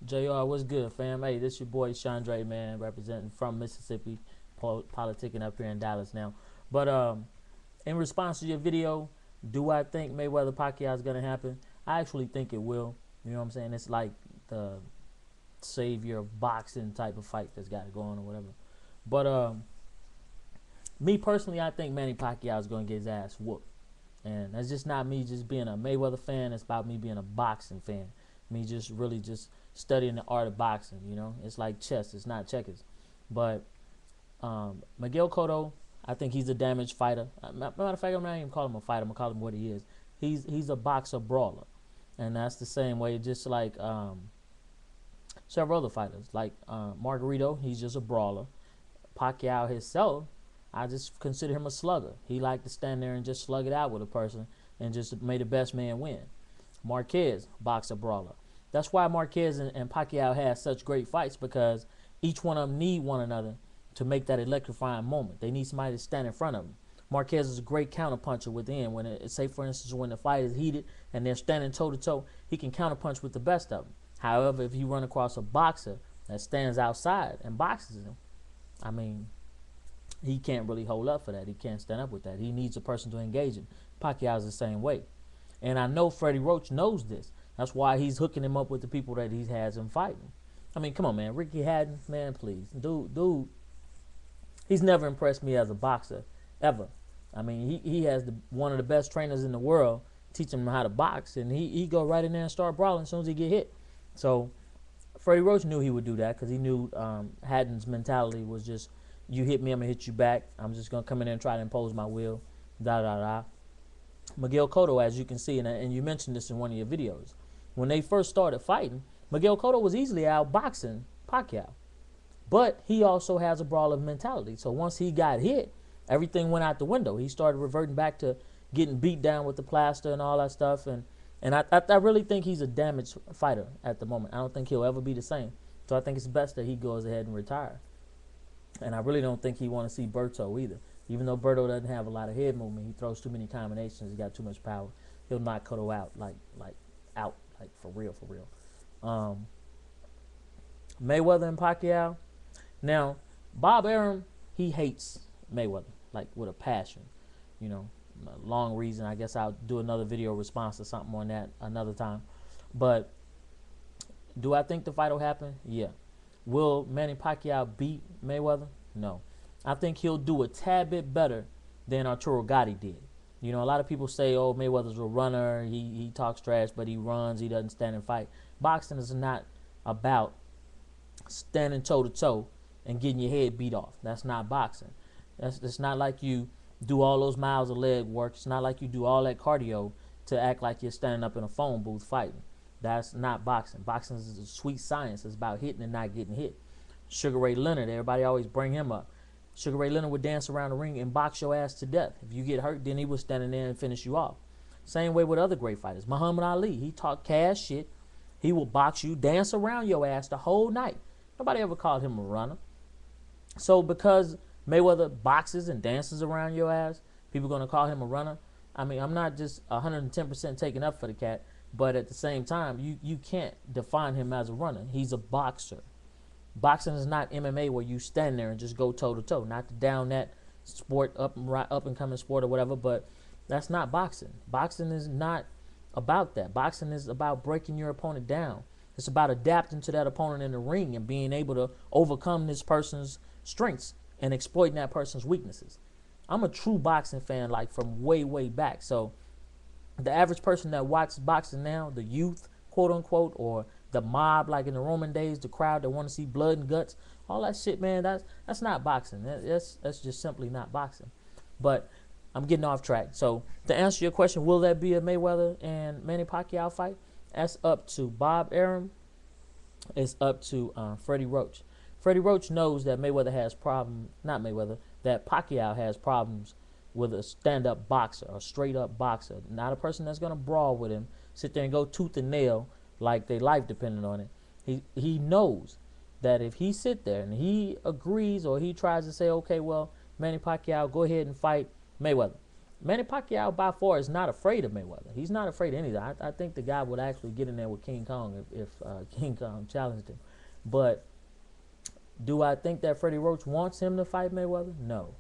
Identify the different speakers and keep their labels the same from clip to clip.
Speaker 1: JR, what's good, fam? Hey, this your boy Chandre, man, representing from Mississippi, politicking up here in Dallas now. But in response to your video, do I think Mayweather Pacquiao is gonna happen? I actually think it will. You know what I'm saying? It's like the savior of boxing type of fight that's got to go on or whatever. But me personally, I think Manny Pacquiao is gonna get his ass whooped, and that's just not me just being a Mayweather fan. It's about me being a boxing fan. Me just really just studying the art of boxing. You know, it's like chess. It's not checkers. But Miguel Cotto, I think he's a damaged fighter. Matter of fact, I'm not even calling him a fighter. I'm gonna call him what he is. He's a boxer brawler, and that's the same way. Just like several other fighters, like Margarito, he's just a brawler. Pacquiao himself, I just consider him a slugger. He liked to stand there and just slug it out with a person and just made the best man win. Marquez, boxer brawler. That's why Marquez and Pacquiao had such great fights, because each one of them need one another to make that electrifying moment. They need somebody to stand in front of them. Marquez is a great counterpuncher within. When it, say for instance, when the fight is heated and they're standing toe to toe, he can counterpunch with the best of them. However, if you run across a boxer that stands outside and boxes him, I mean, he can't really hold up for that. He can't stand up with that. He needs a person to engage him. Pacquiao's the same way. And I know Freddie Roach knows this. That's why he's hooking him up with the people that he has him fighting. I mean, come on, man. Ricky Hatton, man, please. Dude, he's never impressed me as a boxer, ever. I mean, he has one of the best trainers in the world teaching him how to box, and he go right in there and start brawling as soon as he get hit. So Freddie Roach knew he would do that, because he knew Hatton's mentality was just, you hit me, I'm going to hit you back. I'm just going to come in there and try to impose my will, da-da-da. Miguel Cotto, as you can see, and you mentioned this in one of your videos, when they first started fighting, Miguel Cotto was easily outboxing Pacquiao. But he also has a brawler mentality. So once he got hit, everything went out the window. He started reverting back to getting beat down with the plaster and all that stuff. And I really think he's a damaged fighter at the moment. I don't think he'll ever be the same. So I think it's best that he goes ahead and retire. And I really don't think he want to see Berto either. Even though Berto doesn't have a lot of head movement, he throws too many combinations. He got too much power. He'll knock Cotto out, like for real. Mayweather and Pacquiao. Now, Bob Arum, he hates Mayweather, like with a passion. You know, a long reason. I guess I'll do another video response or something on that another time. But do I think the fight will happen? Yeah. Will Manny Pacquiao beat Mayweather? No. I think he'll do a tad bit better than Arturo Gatti did. You know, a lot of people say, oh, Mayweather's a runner. He talks trash, but he runs. He doesn't stand and fight. Boxing is not about standing toe-to-toe and getting your head beat off. That's not boxing. It's not like you do all those miles of leg work. It's not like you do all that cardio to act like you're standing up in a phone booth fighting. That's not boxing. Boxing is a sweet science. It's about hitting and not getting hit. Sugar Ray Leonard, everybody always bring him up. Sugar Ray Leonard would dance around the ring and box your ass to death. If you get hurt, then he was standing there and finish you off. Same way with other great fighters. Muhammad Ali, he talked cash shit. He will box you, dance around your ass the whole night. Nobody ever called him a runner. So because Mayweather boxes and dances around your ass, people are going to call him a runner? I mean, I'm not just 110% taking up for the cat, but at the same time, you can't define him as a runner. He's a boxer. Boxing is not MMA where you stand there and just go toe-to-toe. Not to down that sport, up and coming sport or whatever, but that's not boxing. Boxing is not about that. Boxing is about breaking your opponent down. It's about adapting to that opponent in the ring and being able to overcome this person's strengths and exploiting that person's weaknesses. I'm a true boxing fan, like from way, way back. So the average person that watches boxing now, the youth, quote unquote, or the mob, like in the Roman days, the crowd that want to see blood and guts, all that shit, man, that's not boxing. That's just simply not boxing. But I'm getting off track. So to answer your question, will there be a Mayweather and Manny Pacquiao fight? That's up to Bob Arum. It's up to Freddie Roach. Freddie Roach knows that Mayweather has problems, not Mayweather, that Pacquiao has problems with a stand-up boxer, a straight-up boxer, not a person that's going to brawl with him, sit there and go tooth and nail like their life depended on it. He knows that if he sit there and he agrees or he tries to say, okay, well, Manny Pacquiao, go ahead and fight Mayweather, Manny Pacquiao by far is not afraid of Mayweather. He's not afraid of anything. I think the guy would actually get in there with King Kong if King Kong challenged him. But do I think that Freddie Roach wants him to fight Mayweather? No.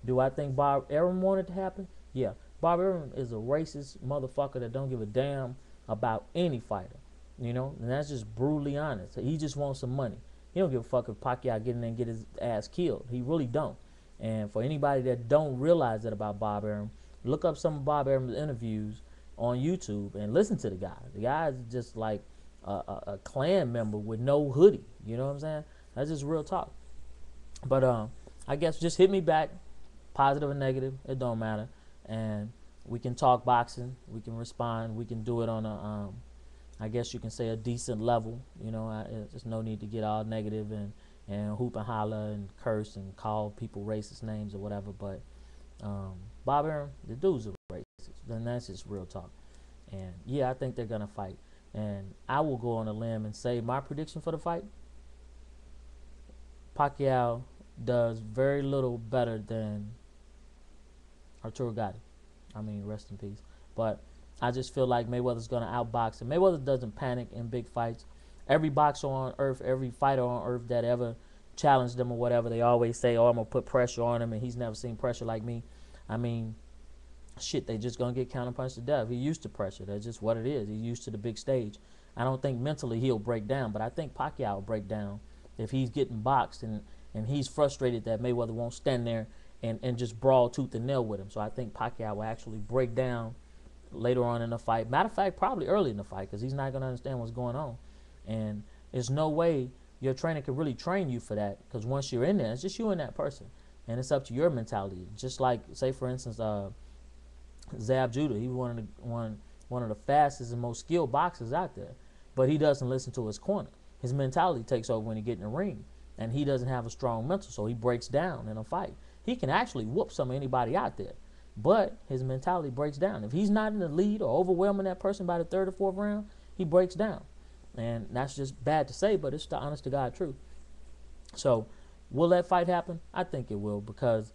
Speaker 1: Do I think Bob Arum wanted to happen? Yeah. Bob Arum is a racist motherfucker that don't give a damn about any fighter. You know, and that's just brutally honest. He just wants some money. He don't give a fuck if Pacquiao get in there and get his ass killed. He really don't. And for anybody that don't realize that about Bob Arum, look up some of Bob Arum's interviews on YouTube and listen to the guy. The guy is just like a Klan member with no hoodie. You know what I'm saying? That's just real talk. But I guess just hit me back, positive or negative, it don't matter. And we can talk boxing. We can respond. We can do it on a, I guess you can say, a decent level. You know, there's no need to get all negative and hoop and holler and curse and call people racist names or whatever. But Bob Arum, the dude's a racist. Then that's just real talk. And yeah, I think they're gonna fight. And I will go on a limb and say my prediction for the fight: Pacquiao does very little better than Arturo Gatti. I mean, rest in peace. But I just feel like Mayweather's going to outbox him. Mayweather doesn't panic in big fights. Every boxer on earth, every fighter on earth that ever challenged him or whatever, they always say, oh, I'm going to put pressure on him, and he's never seen pressure like me. I mean, shit, they just going to get counterpunched to death. He's used to pressure. That's just what it is. He's used to the big stage. I don't think mentally he'll break down, but I think Pacquiao will break down if he's getting boxed and he's frustrated that Mayweather won't stand there and just brawl tooth and nail with him. So I think Pacquiao will actually break down later on in the fight. Matter of fact, probably early in the fight, because he's not going to understand what's going on. And there's no way your trainer can really train you for that, because once you're in there, it's just you and that person. And it's up to your mentality. Just like, say, for instance, Zab Judah. He was one of the fastest and most skilled boxers out there. But he doesn't listen to his corner. His mentality takes over when he gets in the ring. And he doesn't have a strong mental, so he breaks down in a fight. He can actually whoop some of anybody out there, but his mentality breaks down. If he's not in the lead or overwhelming that person by the third or fourth round, he breaks down. And that's just bad to say, but it's the honest to God truth. So will that fight happen? I think it will, because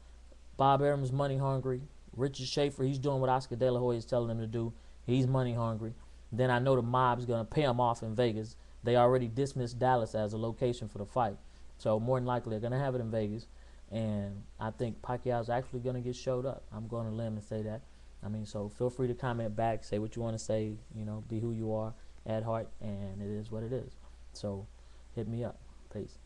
Speaker 1: Bob Arum's money hungry. Richard Schaefer, he's doing what Oscar De La Hoya is telling him to do. He's money hungry. Then I know the mob's going to pay him off in Vegas. They already dismissed Dallas as a location for the fight. So more than likely, they're going to have it in Vegas. And I think Pacquiao's actually going to get showed up. I'm going to limb and say that. I mean, so feel free to comment back, say what you want to say, you know, be who you are at heart, and it is what it is. So hit me up. Peace.